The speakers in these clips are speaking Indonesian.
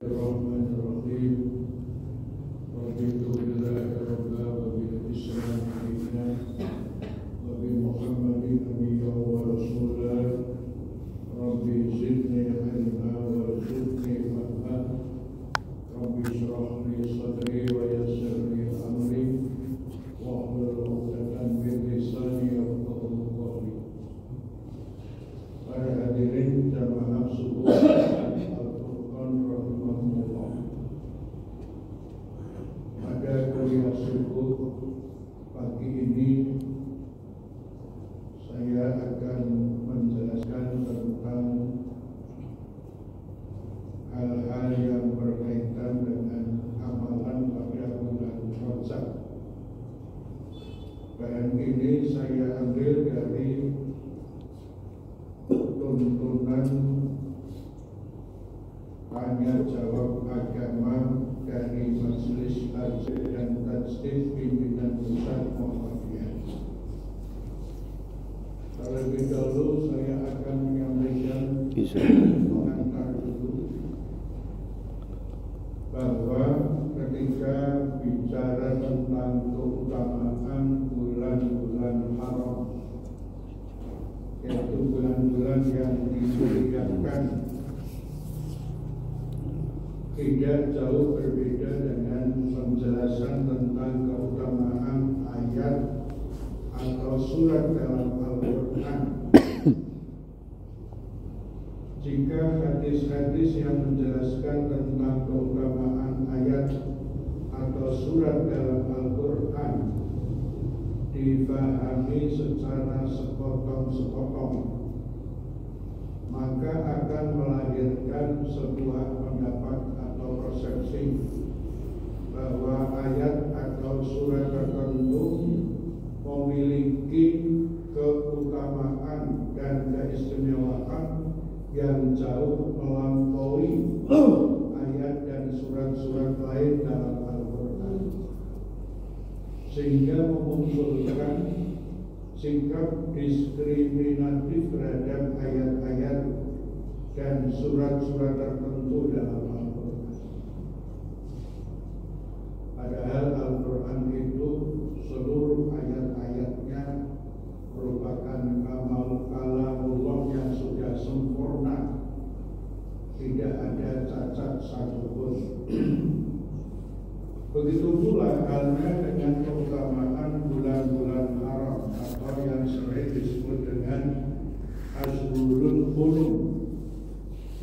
Bismillahirrahmanirrahim. Raditu billahi rabba wa bil Islam dina wa bi Muhammadin nabiyyan wa rasulan. Rabbi zidni ilma warzuqni fahma. Rabbi shrah li sadri wa yassir li amri wahlul 'uqdatam min lisani yafqahu qawli. Para hadirin jamaah subuh pada kuliah subuh pagi ini saya akan menjelaskan tentang hal-hal yang berkaitan dengan amalan pada bulan Rajab. Bahan ini saya ambil dari tuntunan tanya jawab agama dari Majelis Tajwid dan Tajdid Pimpinan Pusat Muhammadiyah. Terlebih dahulu saya akan menyampaikan pengantar dulu bahwa ketika bicara tentang keutamaan bulan-bulan haram, yaitu bulan-bulan yang dimuliakan, tidak jauh berbeda dengan penjelasan tentang keutamaan ayat atau surat dalam Al-Quran. Jika hadis-hadis yang menjelaskan tentang keutamaan ayat atau surat dalam Al-Quran difahami secara sepotong-sepotong, maka akan melahirkan sebuah pendapat atau persepsi bahwa ayat atau surat tertentu memiliki keutamaan dan keistimewaan yang jauh melampaui ayat dan surat-surat lain dalam Al-Quran, sehingga memunculkan sikap diskriminatif terhadap ayat-ayat dan surat-surat tertentu dalam Al-Quran. Padahal Al-Quran itu seluruh ayat-ayatnya merupakan kalamullah yang sudah sempurna, tidak ada cacat satupun. Begitu pula halnya dengan keutamaan bulan-bulan haram atau yang sering disebut dengan Ashhurul Hurum,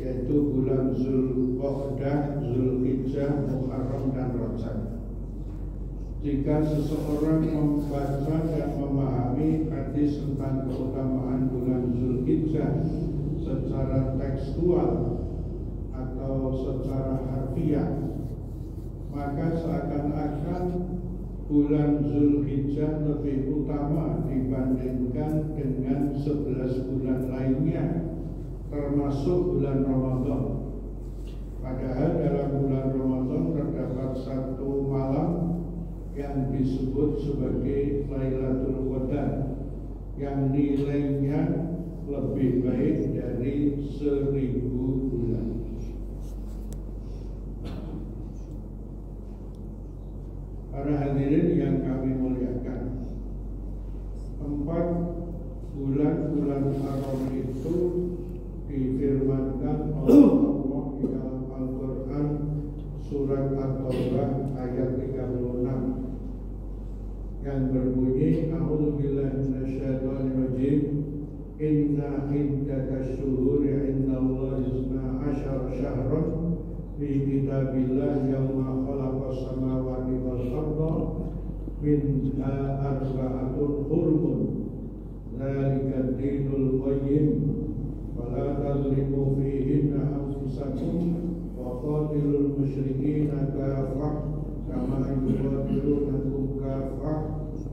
yaitu bulan Zulqa'dah, Zulhijjah, Muharram dan Rajab. Jika seseorang membaca dan memahami hadis tentang keutamaan bulan Zulhijjah secara tekstual atau secara harfiah, maka seakan-akan bulan Zulhijjah lebih utama dibandingkan dengan 11 bulan lainnya, termasuk bulan Ramadan. Padahal dalam bulan Ramadan terdapat satu malam yang disebut sebagai Lailatul Qadar, yang nilainya lebih baik dari 1000 bulan. Para hadirin yang kami muliakan, 4 bulan-bulan haram itu difirmankan oleh Allah di dalam Al-Quran surat At-Taubah ayat 36 yang berbunyi, A'udzubillahi minasyaitonirrajim, Inna iddatash syuhuri indallahi 12 syahran fi kitabillah yawma khalaqas samawati wal arda minha arba'atun hurum dzalika ad-dinul qayyim fala tazlimu fihinna anfusakum wa qatilul musyrikina kafah kama yuqatilunakum kafah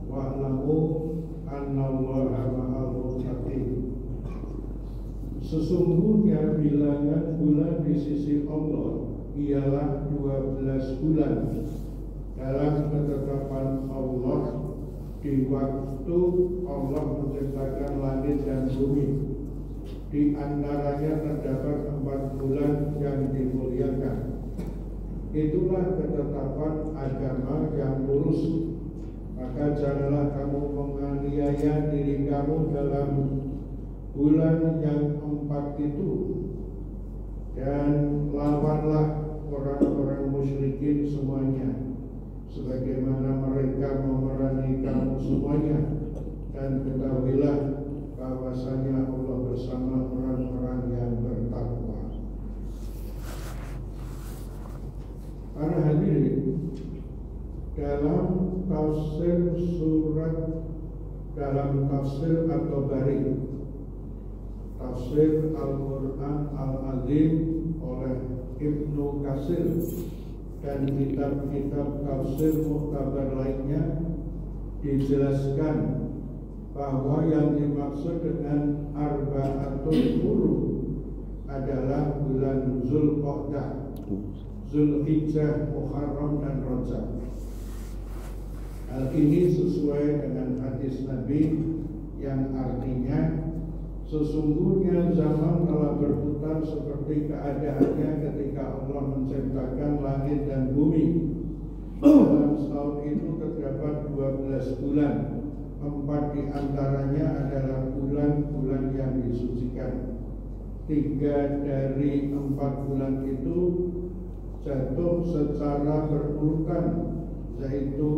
wa'lamu annallaha ma'al muttaqin. Sesungguhnya bilangan bulan di sisi Allah ialah 12 bulan dalam ketetapan Allah di waktu Allah menciptakan langit dan bumi. Di antaranya terdapat 4 bulan yang dimuliakan, itulah ketetapan agama yang lurus. Maka janganlah kamu menganiaya diri kamu dalam bulan yang 4 itu, dan lawanlah orang-orang musyrikin semuanya, sebagaimana mereka memerangi kamu semuanya. Dan ketahuilah bahwasanya Allah bersama orang-orang yang bertakwa. Para hadirin, dalam tafsir At-Tabari, tafsir Al-Quran Al-Azim oleh Ibnu Katsir dan kitab-kitab tafsir muktabar lainnya, dijelaskan bahwa yang dimaksud dengan Arba'atul Hurum adalah bulan Zulqa'dah, Zulhijjah, Muharram, dan Rajab. Hal ini sesuai dengan hadis Nabi yang artinya, sesungguhnya zaman telah berputar seperti keadaannya ketika Allah menciptakan langit dan bumi. Dalam setahun itu terdapat 12 bulan, 4 diantaranya adalah bulan-bulan yang disucikan. 3 dari 4 bulan itu jatuh secara berurutan, yaitu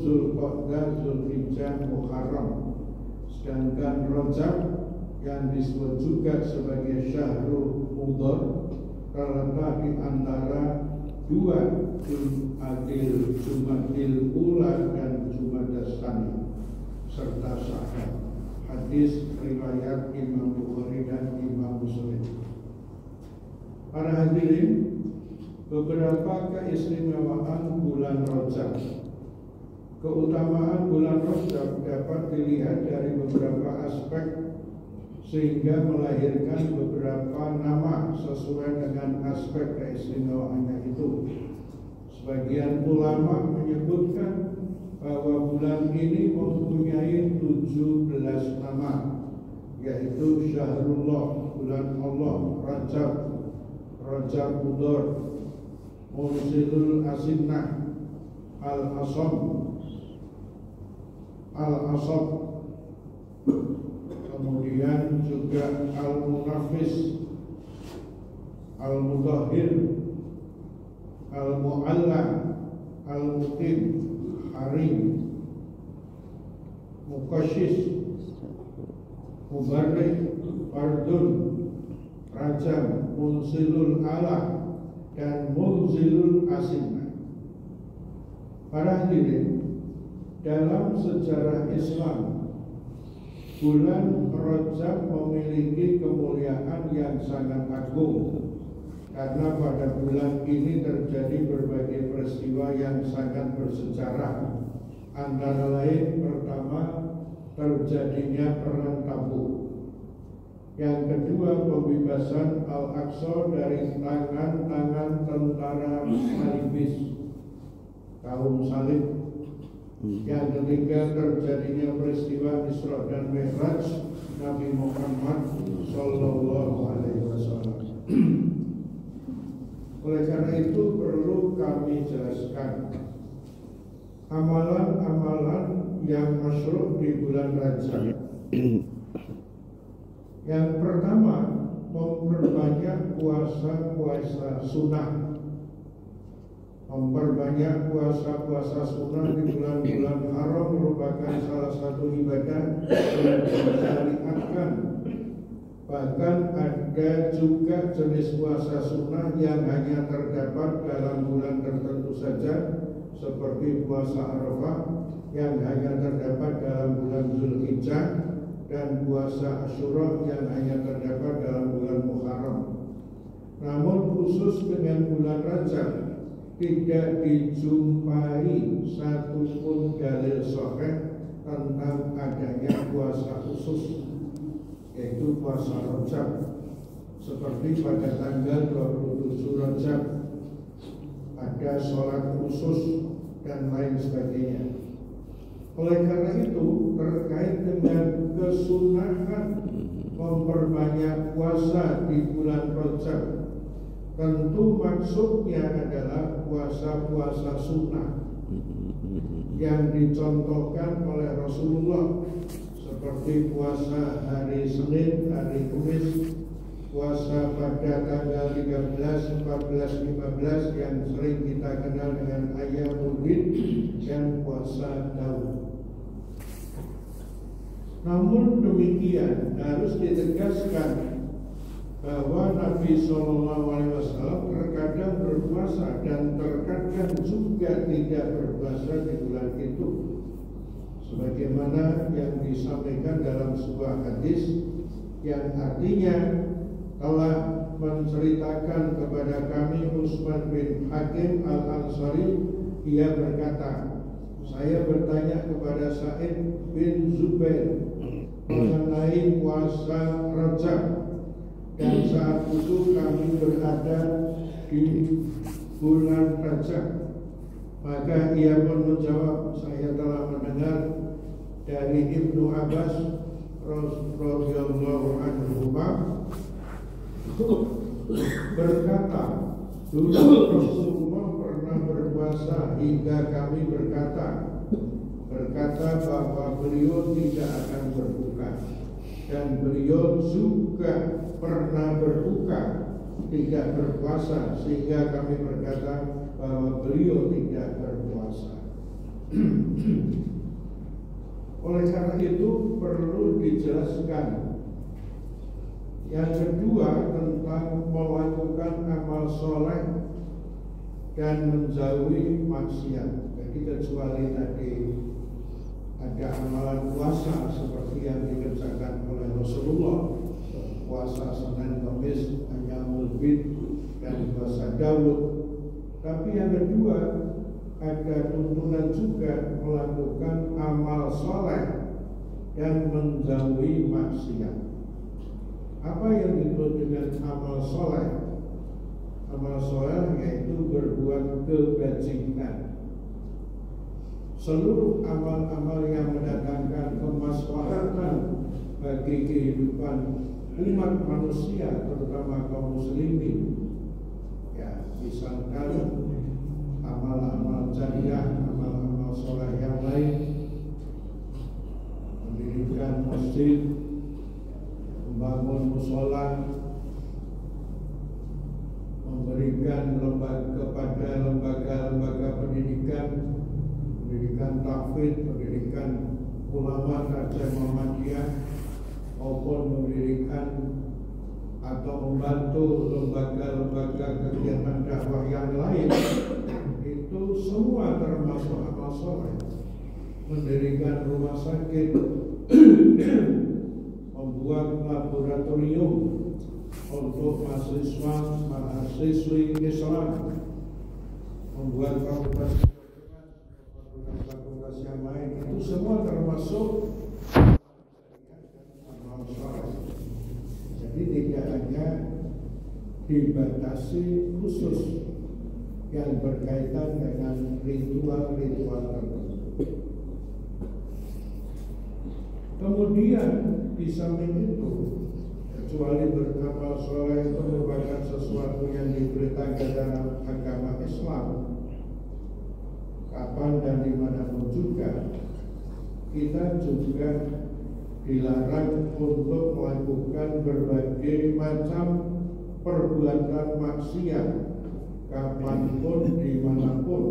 Zulqa'dah, Zulhijjah, Muharram. Sedangkan Rajab yang disebut juga sebagai Syahrul Mudhar terletak di antara 2 Jumadil Ula dan Jumadas Tsani serta Sya'ban. Hadis riwayat Imam Bukhari dan Imam Muslim. Para hadirin, beberapa keistimewaan bulan Rajab. Keutamaan bulan Rajab dapat dilihat dari beberapa aspek, sehingga melahirkan beberapa nama sesuai dengan aspek keistimewaannya itu. Sebagian ulama menyebutkan bahwa bulan ini mempunyai 17 nama, yaitu Syahrullah, bulan Allah, Rajab, Rajab Mudhar, Munzilul Asinnah, Al-Asab, kemudian juga Al-Munafis, Al-Mudahhir, Al-Mu'alla, Al-Muqim, Harim, Muqashis, Mubarrik, Fardun, Rajab, Munzilul Ala, dan Munzilul Asinnah. Para hadirin, dalam sejarah Islam, bulan Rajab memiliki kemuliaan yang sangat agung, karena pada bulan ini terjadi berbagai peristiwa yang sangat bersejarah. Antara lain, pertama, terjadinya perang Tabuk. Yang kedua, pembebasan Al-Aqsa dari tangan-tangan tentara Salibis, kaum salib. Yang ketiga, terjadinya peristiwa Isra dan Mi'raj Nabi Muhammad Sallallahu Alaihi Wasallam. Oleh karena itu perlu kami jelaskan amalan-amalan yang masyru' di bulan Rajab. Yang pertama, memperbanyak puasa-puasa sunnah. Memperbanyak puasa-puasa sunnah di bulan-bulan haram merupakan salah satu ibadah yang disyariatkan. Bahkan ada juga jenis puasa sunnah yang hanya terdapat dalam bulan tertentu saja, seperti puasa Arafah yang hanya terdapat dalam bulan Zulhijjah, dan puasa Asyura yang hanya terdapat dalam bulan Muharram. Namun khusus dengan bulan Rajab, tidak dijumpai satupun dalil sahih tentang adanya puasa khusus, yaitu puasa Rajab, seperti pada tanggal 27 Rajab ada sholat khusus dan lain sebagainya. Oleh karena itu, terkait dengan kesunahan memperbanyak puasa di bulan Rajab, tentu maksudnya adalah puasa-puasa sunnah yang dicontohkan oleh Rasulullah, seperti puasa hari Senin, hari Kamis, puasa pada tanggal 13, 14, 15 yang sering kita kenal dengan Ayyamul Bid, dan puasa Daud. Namun demikian harus ditegaskan bahwa Nabi SAW terkadang berpuasa dan terkadang juga tidak berpuasa di bulan itu, sebagaimana yang disampaikan dalam sebuah hadis yang artinya telah menceritakan kepada kami Utsman bin Hakim Al-Ansari. Dia berkata, saya bertanya kepada Sa'id bin Zubair mengenai puasa Rajab, dan saat itu kami berada di bulan Rajab. Maka ia pun menjawab, saya telah mendengar dari Ibnu Abbas radhiyallahu anhu berkata, dulu Rasulullah pernah berpuasa hingga kami berkata bahwa beliau tidak akan berbuka, dan beliau juga pernah berbuka, tidak berpuasa, sehingga kami berkata bahwa beliau tidak berpuasa. Oleh karena itu perlu dijelaskan. Yang kedua, tentang melakukan amal soleh dan menjauhi maksiat. Jadi kecuali tadi ada amalan puasa seperti yang dikerjakan oleh Rasulullah, puasa Senin, Kamis, Ayyamul Bid, dan puasa Daud. Tapi yang kedua, ada tuntunan juga melakukan amal soleh dan menjauhi maksiat. Apa yang disebut dengan amal soleh? Amal soleh yaitu berbuat kebajikan. Seluruh amal-amal yang mendatangkan kemaslahatan bagi kehidupan umat manusia, terutama kaum muslimin, ya, misalkan amal-amal jariah, amal-amal soleh yang lain, mendirikan masjid, membangun musola, memberikan kepada lembaga-lembaga pendidikan tahfidz, pendidikan ulama Raja Muhammadiyah, maupun mendirikan atau membantu lembaga-lembaga kegiatan dakwah yang lain, itu semua termasuk amal soleh. Mendirikan rumah sakit, membuat laboratorium untuk mahasiswi Islam, membuat fakultas yang lain, itu semua termasuk amal soleh. Jadi tidak hanya dibatasi khusus yang berkaitan dengan ritual-ritual tertentu. Kemudian di samping itu, kecuali beramal soleh itu merupakan sesuatu yang diberitakan dalam agama Islam, kapan dan dimanapun juga, kita juga dilarang untuk melakukan berbagai macam perbuatan maksiat kapanpun, dimanapun.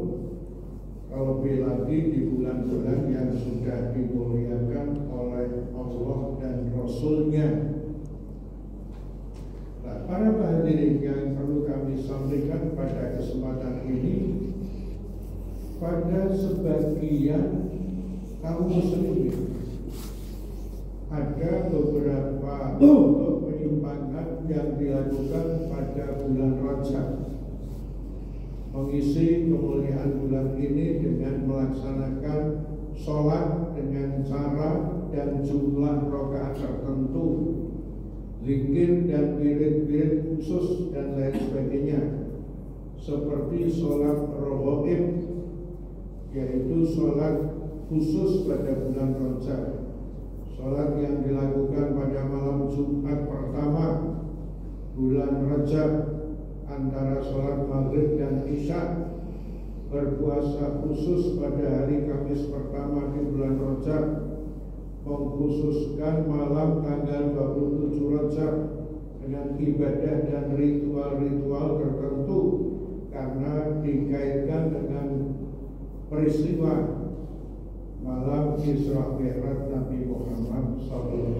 Terlebih lagi di bulan-bulan yang sudah dimuliakan oleh Allah dan Rasul-Nya. Nah, para hadirin yang perlu kami sampaikan pada kesempatan ini, pada sebagian kaum muslimin ada beberapa bentuk penyimpangan yang dilakukan pada bulan Rajab, mengisi kemuliaan bulan ini dengan melaksanakan sholat dengan cara dan jumlah rakaat tertentu, zikir dan wirid-wirid khusus dan lain sebagainya, seperti sholat rawatib, yaitu sholat khusus pada bulan Rajab, sholat yang dilakukan pada malam Jumat pertama bulan Rajab, antara sholat maghrib dan isya, berpuasa khusus pada hari Kamis pertama di bulan Rajab, mengkhususkan malam tanggal 27 Rajab dengan ibadah dan ritual-ritual tertentu karena dikaitkan dengan peristiwa malam Isra Mi'raj Nabi Muhammad SAW.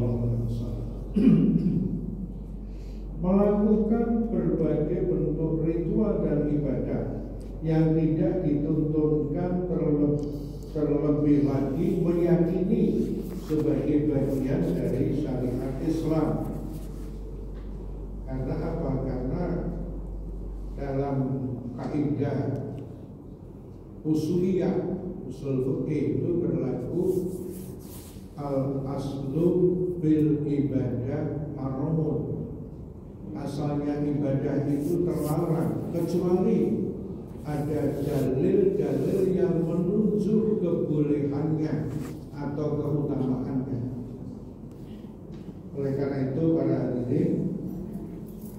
Melakukan berbagai bentuk ritual dan ibadah yang tidak dituntunkan terlebih lagi meyakini sebagai bagian dari syariat Islam. Karena apa? Karena dalam kaidah usuliyah, usul fikih itu berlaku al-aslu bil ibadah haramun. Asalnya ibadah itu terlarang kecuali ada dalil-dalil yang menunjuk kebolehannya atau keutamaannya. Oleh karena itu para hadirin,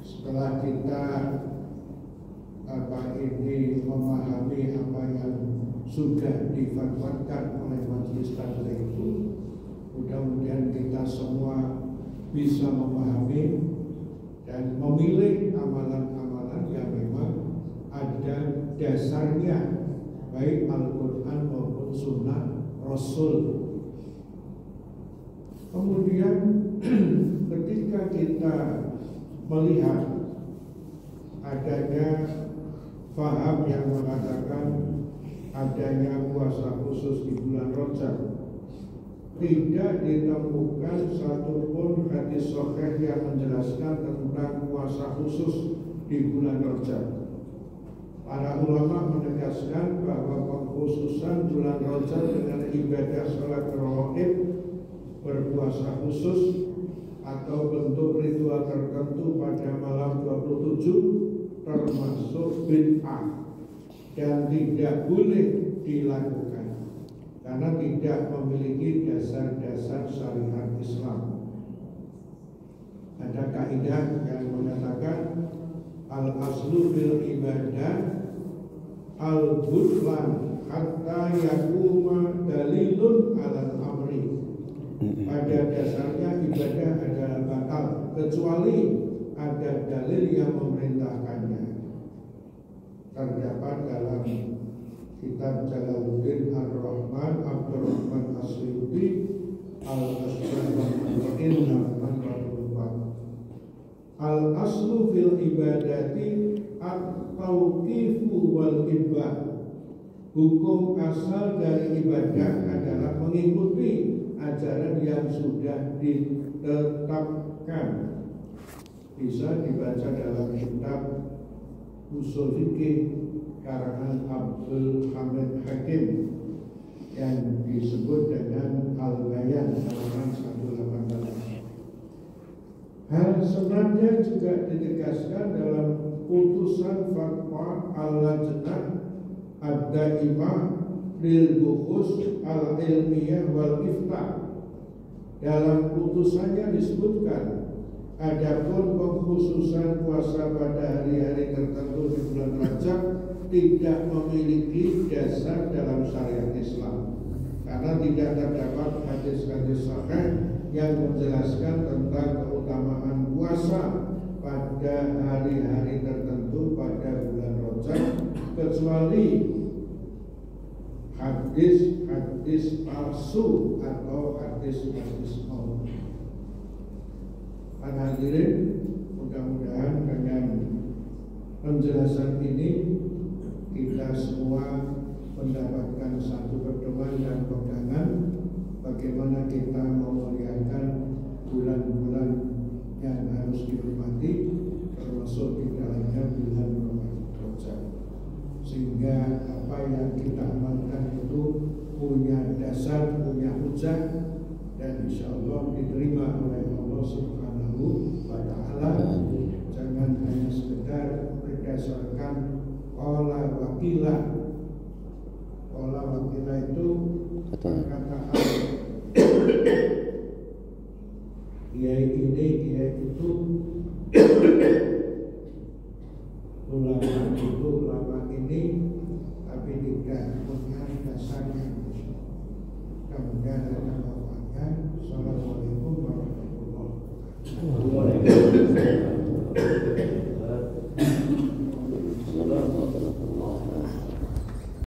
setelah kita memahami apa yang sudah difatwakan oleh majelis taklim itu, mudah-mudahan kita semua bisa memahami dan memilih amalan-amalan yang memang ada dasarnya, baik Al-Quran maupun Sunnah Rasul. Kemudian ketika kita melihat adanya faham yang mengatakan adanya puasa khusus di bulan Rajab, tidak ditemukan satupun hadis sahih yang menjelaskan tentang puasa khusus di bulan Rajab. Para ulama menegaskan bahwa pengkhususan bulan Rajab dengan ibadah sholat rawatib, berpuasa khusus atau bentuk ritual tertentu pada malam 27 termasuk bid'ah dan tidak boleh dilakukan karena tidak memiliki dasar-dasar syariat Islam. Ada kaidah yang mengatakan al-aslu bil ibadah al-butlan hatta yakuma dalilun alal amri. Pada dasarnya ibadah adalah batal kecuali ada dalil yang memerintahkannya. Terdapat dalam kitab Jalaluddin Ar-Rahman Abdurrahman As-Suyuti Al-Asbab Al-Ma'in Al-aslu fil ibadati at-tauqifu wal ibah. Hukum asal dari ibadah adalah mengikuti ajaran yang sudah ditetapkan. Bisa dibaca dalam kitab Usul Fikih karangan Abdul Hamid Hakim yang disebut dengan Al-Bayan halaman 118. Hal senada juga ditegaskan dalam putusan fatwa Al-Lajnah Ad-Daimah lil Buhus Al-Ilmiyah wal Iftah. Dalam putusannya disebutkan, adapun pengkhususan puasa pada hari-hari tertentu di bulan Rajab tidak memiliki dasar dalam syariat Islam karena tidak terdapat hadis-hadis sahih yang menjelaskan tentang keutamaan puasa pada hari-hari tertentu pada bulan Rajab kecuali hadis-hadis palsu atau hadis-hadis maut. Hadirin, mudah-mudahan dengan penjelasan ini kita semua mendapatkan satu pedoman dan pegangan bagaimana kita memuliakan bulan-bulan yang harus dihormati, termasuk di dalamnya bulan Rajab, sehingga apa yang kita amalkan itu punya dasar, punya hujah, dan insya Allah diterima oleh Allah Subhanahu wa Ta'ala. Jangan hanya sekedar berdasarkan qala wakilah. Qala wakilah itu perkataan kiai ini, kiai itu